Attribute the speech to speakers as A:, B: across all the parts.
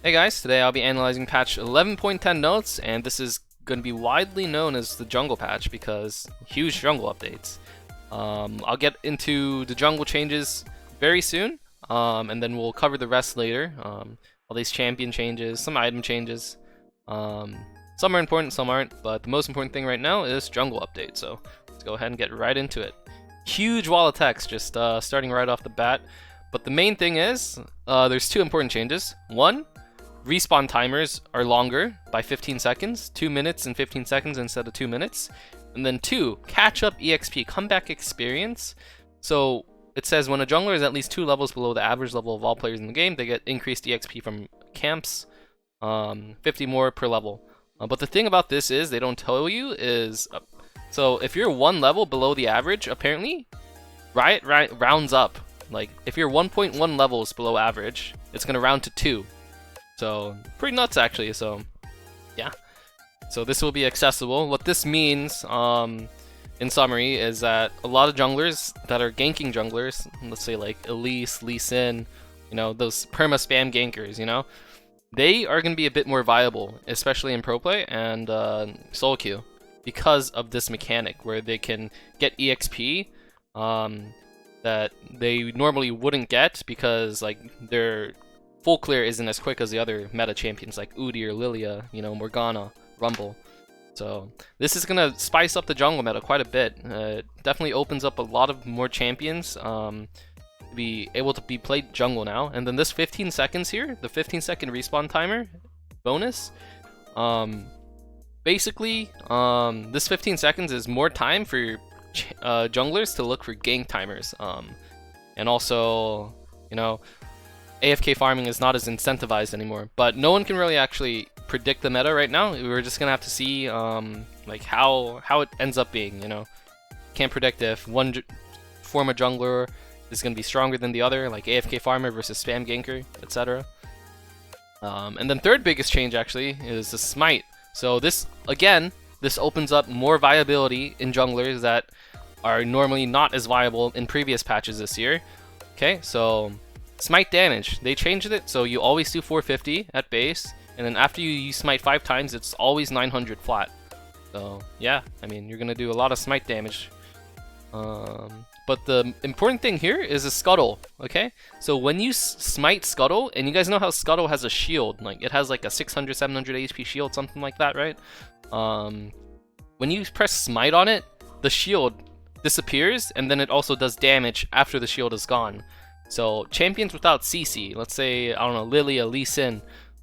A: Hey guys, today I'll be analyzing patch 11.10 notes, and this is going to be widely known as the jungle patch because huge jungle updates. I'll get into the jungle changes very soon, and then we'll cover the rest later. All these champion changes, some item changes. Some are important, some aren't, but the most important thing right now is jungle update, so let's go ahead and get right into it. Huge wall of text, just starting right off the bat. But the main thing is, there's two important changes. One, respawn timers are longer by 15 seconds, 2 minutes and 15 seconds instead of 2 minutes. And then 2, catch up EXP, comeback experience. So it says when a jungler is at least 2 levels below the average level of all players in the game, they get increased EXP from camps, 50 more per level. But the thing about this is, they don't tell you is, so if you're 1 level below the average, apparently, Riot rounds up. Like, if you're 1.1 levels below average, it's going to round to 2. So, pretty nuts actually, so yeah. So this will be accessible. What this means, in summary, is that a lot of junglers that are ganking junglers, let's say like Elise, Lee Sin, you know, those perma-spam gankers, you know, they are going to be a bit more viable, especially in pro play and solo queue, because of this mechanic where they can get EXP that they normally wouldn't get because like their full clear isn't as quick as the other meta champions like Udi or Lilia, you know, Morgana, Rumble. So this is gonna spice up the jungle meta quite a bit. It definitely opens up a lot of more champions to be able to be played jungle now. And then this 15 seconds here, the 15-second respawn timer bonus, basically this 15 seconds is more time for your junglers to look for gank timers, and also, you know, AFK farming is not as incentivized anymore, but no one can really actually predict the meta right now. We're just gonna have to see like how it ends up being, you know. Can't predict if one form of jungler is gonna be stronger than the other, like AFK farmer versus spam ganker, etc. And then third biggest change actually is the smite. So this, again, this opens up more viability in junglers that are normally not as viable in previous patches this year. Okay, so smite damage, they changed it so you always do 450 at base, and then after you smite 5 times, it's always 900 flat. So yeah, I mean, you're gonna do a lot of smite damage. But the important thing here is a scuttle, okay? So when you smite scuttle, and you guys know how scuttle has a shield, like it has like a 600, 700 HP shield, something like that, right? When you press smite on it, the shield disappears, and then it also does damage after the shield is gone. So champions without CC, let's say, I don't know, Lilia, Lee Sin,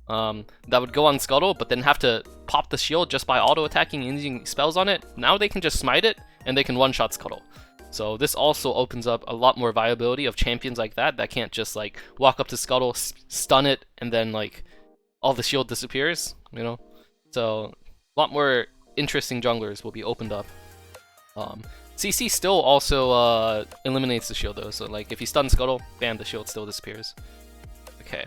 A: that would go on Scuttle, but then have to pop the shield just by auto-attacking and using spells on it, now they can just smite it, and they can one-shot Scuttle. So this also opens up a lot more viability of champions like that can't just like walk up to Scuttle, stun it, and then like all the shield disappears, you know? So a lot more interesting junglers will be opened up. CC still also eliminates the shield though, so like if you stun Scuttle, bam, the shield still disappears. Okay,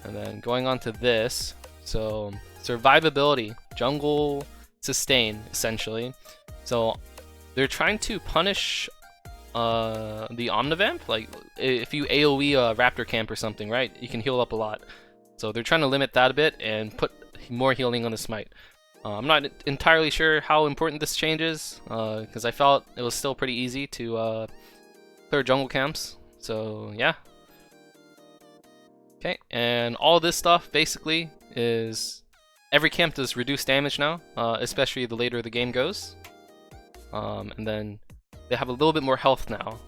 A: and then going on to this, so survivability, jungle sustain essentially. So they're trying to punish the Omnivamp, like if you AoE a Raptor camp or something, right? You can heal up a lot. So they're trying to limit that a bit and put more healing on the smite. I'm not entirely sure how important this change is, because I felt it was still pretty easy to clear jungle camps. So yeah. Okay, and all this stuff basically is every camp does reduced damage now, especially the later the game goes. And then they have a little bit more health now.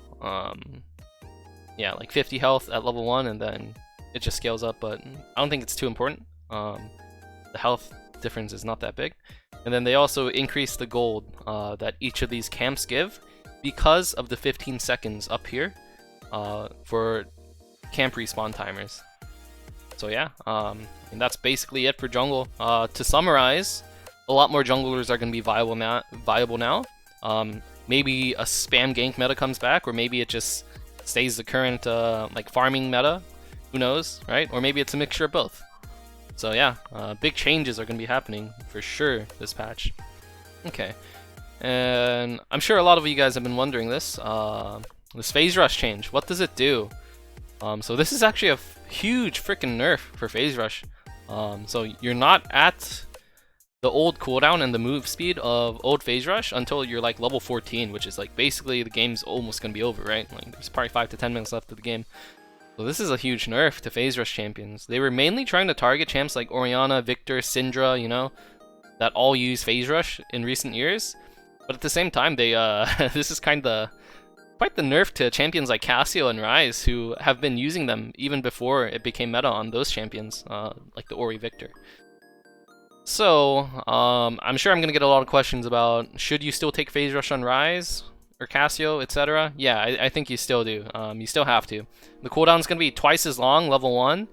A: Yeah, like 50 health at level 1, and then it just scales up, but I don't think it's too important. The health difference is not that big. And then they also increase the gold that each of these camps give because of the 15 seconds up here for camp respawn timers. So yeah, and that's basically it for jungle. To summarize, a lot more junglers are going to be viable now. Maybe a spam gank meta comes back, or maybe it just stays the current like farming meta. Who knows, right? Or maybe it's a mixture of both. So yeah, big changes are going to be happening for sure this patch. Okay, and I'm sure a lot of you guys have been wondering this. This phase rush change, what does it do? So this is actually a huge freaking nerf for phase rush. So you're not at the old cooldown and the move speed of old Phase Rush until you're like level 14, which is like basically the game's almost gonna be over, right? Like there's probably 5 to 10 minutes left of the game. So this is a huge nerf to Phase Rush champions. They were mainly trying to target champs like Orianna, Victor, Syndra, you know, that all use Phase Rush in recent years. But at the same time, they this is quite the nerf to champions like Cassio and Ryze, who have been using them even before it became meta on those champions, like the Ori Victor. So, I'm sure I'm gonna get a lot of questions about should you still take Phase Rush on Ryze or Cassio, etc. Yeah, I think you still do. You still have to. The cooldown's gonna be twice as long, level 1,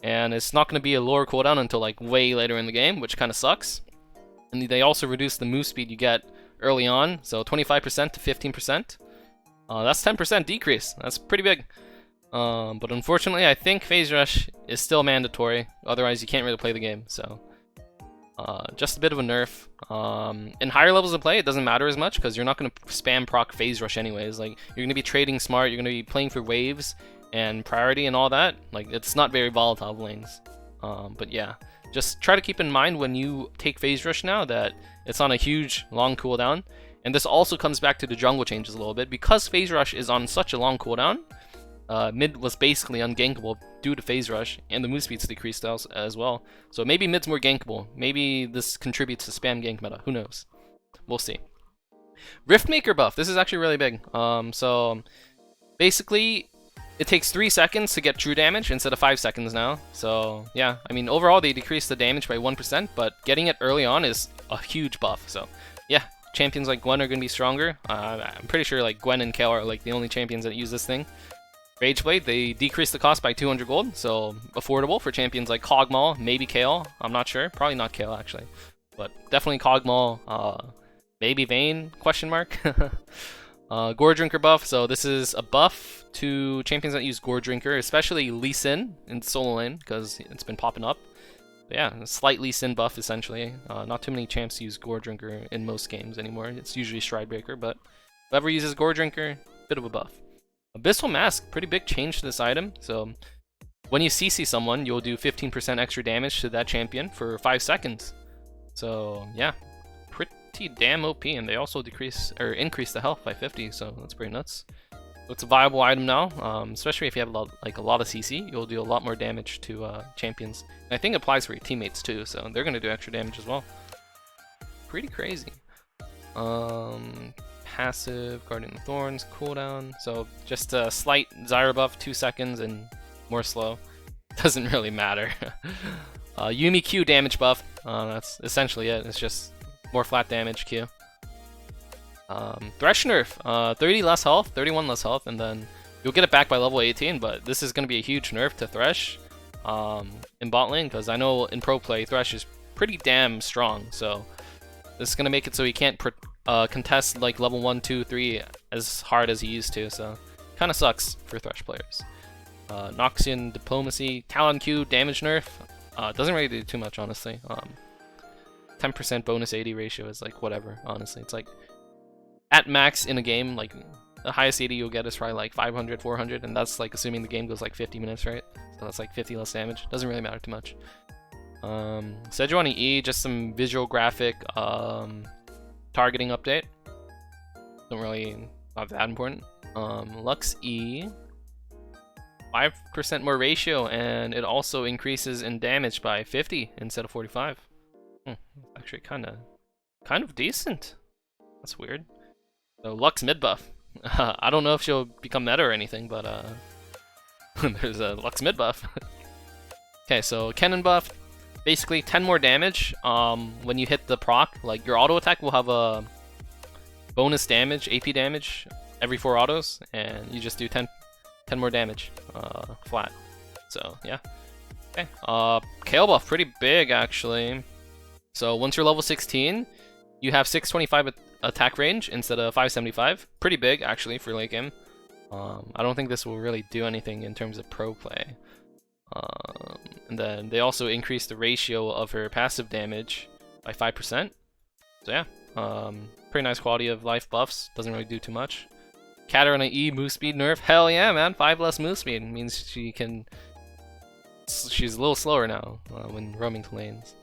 A: and it's not gonna be a lower cooldown until like way later in the game, which kind of sucks. And they also reduce the move speed you get early on, so 25% to 15%. That's 10% decrease. That's pretty big. But unfortunately, I think Phase Rush is still mandatory. Otherwise, you can't really play the game. So, just a bit of a nerf. In higher levels of play, it doesn't matter as much because you're not going to spam proc Phase Rush anyways. Like, you're going to be trading smart. You're going to be playing for waves and priority and all that. Like, it's not very volatile lanes. But yeah, just try to keep in mind when you take Phase Rush now that it's on a huge, long cooldown. And this also comes back to the jungle changes a little bit. Because Phase Rush is on such a long cooldown, mid was basically ungankable due to Phase Rush, and the move speed's decreased as well. So maybe mid's more gankable. Maybe this contributes to spam gank meta. Who knows? We'll see. Riftmaker buff. This is actually really big. So basically, it takes 3 seconds to get true damage instead of 5 seconds now. So yeah, I mean overall they decrease the damage by 1%, but getting it early on is a huge buff. So yeah. Champions like Gwen are going to be stronger. I'm pretty sure like Gwen and Kayle are like the only champions that use this thing. Rageblade, they decrease the cost by 200 gold, so affordable for champions like Kog'Maw, maybe Kayle. I'm not sure. Probably not Kayle actually, but definitely Kog'Maw. Maybe Vayne? Question mark. Gore Drinker buff. So this is a buff to champions that use Gore Drinker, especially Lee Sin in solo lane because it's been popping up. But yeah, a slight Lee Sin buff essentially. Not too many champs use Gore Drinker in most games anymore. It's usually Stridebreaker, but whoever uses Gore Drinker, bit of a buff. Abyssal Mask, pretty big change to this item. So when you CC someone, you'll do 15% extra damage to that champion for 5 seconds. So yeah, pretty damn OP, and they also increase the health by 50. So that's pretty nuts. So it's a viable item now, especially if you have a lot of CC. You'll do a lot more damage to champions. And I think it applies for your teammates too, so they're gonna do extra damage as well. Pretty crazy. Passive Guardian of Thorns cooldown. So just a slight Zyra buff, 2 seconds and more slow. Doesn't really matter. Yuumi Q damage buff. That's essentially it. It's just more flat damage Q. Thresh nerf, 30 less health, 31 less health, and then you'll get it back by level 18, but this is going to be a huge nerf to Thresh in bot lane, because I know in pro play, Thresh is pretty damn strong, so this is going to make it so he can't contest like level 1, 2, 3 as hard as he used to, so kind of sucks for Thresh players. Noxian Diplomacy, Talon Q, damage nerf, doesn't really do too much, honestly. 10% bonus AD ratio is like whatever, honestly. It's like at max in a game, like the highest AD you'll get is probably like 500, 400, and that's like assuming the game goes like 50 minutes, right? So that's like 50 less damage. Doesn't really matter too much. Sejuani E, just some visual graphic targeting update. Not that important. Lux E, 5% more ratio, and it also increases in damage by 50 instead of 45. Actually kind of decent. That's weird. So Lux mid buff. I don't know if she'll become meta or anything, but there's a Lux mid buff. Okay, so Kennen buff. Basically 10 more damage when you hit the proc. Like your auto attack will have a bonus damage, AP damage every 4 autos, and you just do 10 more damage flat. So yeah. Okay. Kayle buff, pretty big actually. So once you're level 16, you have 625 attack range instead of 575. Pretty big actually for late game. I don't think this will really do anything in terms of pro play. And then they also increased the ratio of her passive damage by 5%. So yeah, pretty nice quality of life buffs. Doesn't really do too much. Katarina E move speed nerf. Hell yeah, man! 5 less move speed means she can she's a little slower now when roaming to lanes.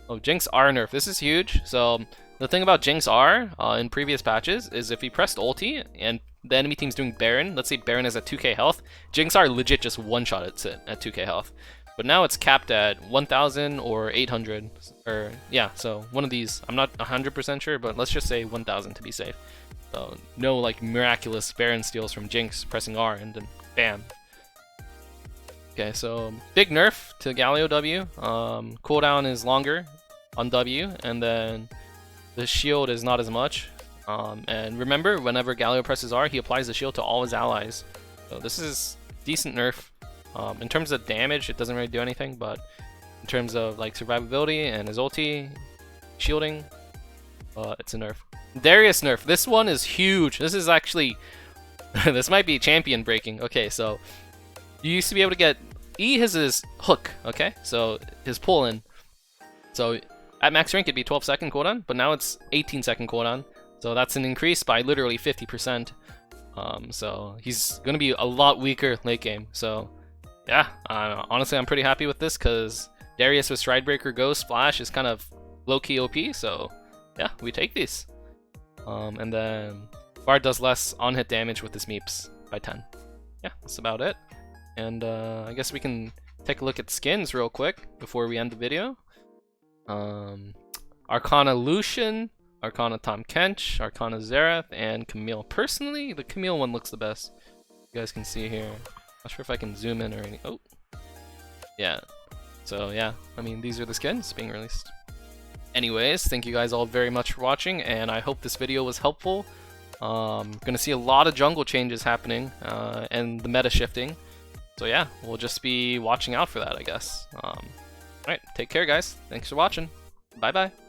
A: Oh, Jinx R nerf. This is huge. So the thing about Jinx R in previous patches is if he pressed ulti and the enemy team's doing Baron, let's say Baron is at 2k health, Jinx R legit just one-shot it at 2k health. But now it's capped at 1,000 or 800, or yeah, so one of these. I'm not 100% sure, but let's just say 1,000 to be safe. So no like miraculous Baron steals from Jinx pressing R and then bam. Okay, so big nerf to Galio W. Cooldown is longer on W, and then the shield is not as much. And remember, whenever Galio presses R, he applies the shield to all his allies. So this is decent nerf. In terms of damage, it doesn't really do anything, but in terms of like survivability and his ulti, shielding, it's a nerf. Darius nerf. This one is huge. This is actually, this might be champion breaking. Okay, so you used to be able to get E his hook. Okay, so his pull in. So at max rank it'd be 12-second cooldown, but now it's 18-second cooldown. So that's an increase by literally 50%. So he's gonna be a lot weaker late game. So yeah, honestly, I'm pretty happy with this because Darius with Stridebreaker Ghost Splash is kind of low-key OP, so yeah, we take these. And then Bard does less on-hit damage with his meeps by 10. Yeah, that's about it. And I guess we can take a look at skins real quick before we end the video. Arcana Lucian, Arcana Tahm Kench, Arcana Xerath, and Camille. Personally, the Camille one looks the best. You guys can see here. Not sure if I can zoom in or any. Oh, yeah. So yeah, I mean these are the skins being released. Anyways, thank you guys all very much for watching, and I hope this video was helpful. Gonna see a lot of jungle changes happening and the meta shifting. So yeah, we'll just be watching out for that, I guess. Alright, take care guys. Thanks for watching. Bye bye.